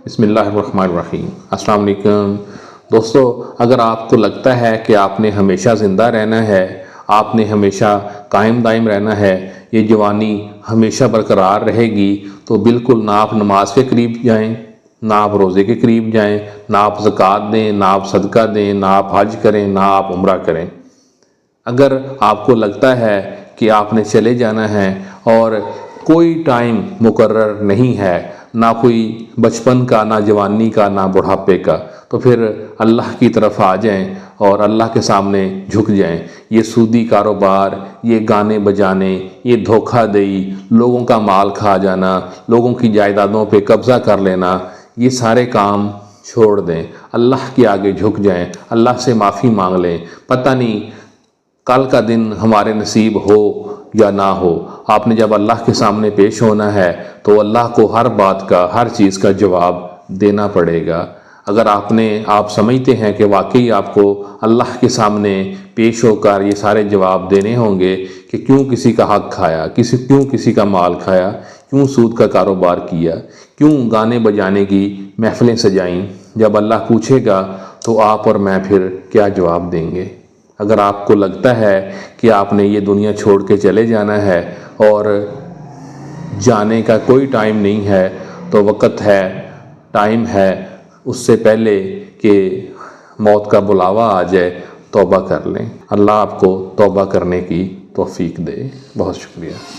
بسم اللہ الرحمن الرحیم۔ السلام علیکم دوستو، اگر آپ کو لگتا ہے کہ آپ نے ہمیشہ زندہ رہنا ہے، آپ نے ہمیشہ قائم دائم رہنا ہے، یہ جوانی ہمیشہ برقرار رہے گی، تو بالکل نہ آپ نماز کے قریب جائیں، نہ آپ روزے کے قریب جائیں، نہ آپ زکوٰۃ دیں، نہ آپ صدقہ دیں، نہ آپ حج کریں، نہ آپ عمرہ کریں۔ اگر آپ کو لگتا ہے کہ آپ نے چلے جانا ہے اور کوئی ٹائم مقرر نہیں ہے، نہ کوئی بچپن کا، نہ جوانی کا، نہ بڑھاپے کا، تو پھر اللہ کی طرف آ جائیں اور اللہ کے سامنے جھک جائیں۔ یہ سودی کاروبار، یہ گانے بجانے، یہ دھوکہ دہی، لوگوں کا مال کھا جانا، لوگوں کی جائیدادوں پہ قبضہ کر لینا، یہ سارے کام چھوڑ دیں، اللہ کے آگے جھک جائیں، اللہ سے معافی مانگ لیں۔ پتہ نہیں کل کا دن ہمارے نصیب ہو یا نہ ہو، آپ نے جب اللہ کے سامنے پیش ہونا ہے تو اللہ کو ہر بات کا، ہر چیز کا جواب دینا پڑے گا۔ اگر آپ سمجھتے ہیں کہ واقعی آپ کو اللہ کے سامنے پیش ہو کر یہ سارے جواب دینے ہوں گے کہ کیوں کسی کا حق کھایا، کیوں کسی کا مال کھایا، کیوں سود کا کاروبار کیا، کیوں گانے بجانے کی محفلیں سجائیں، جب اللہ پوچھے گا تو آپ اور میں پھر کیا جواب دیں گے؟ اگر آپ کو لگتا ہے کہ آپ نے یہ دنیا چھوڑ کے چلے جانا ہے اور جانے کا کوئی ٹائم نہیں ہے، تو وقت ہے، ٹائم ہے، اس سے پہلے کہ موت کا بلاوا آ جائے توبہ کر لیں۔ اللہ آپ کو توبہ کرنے کی توفیق دے۔ بہت شکریہ۔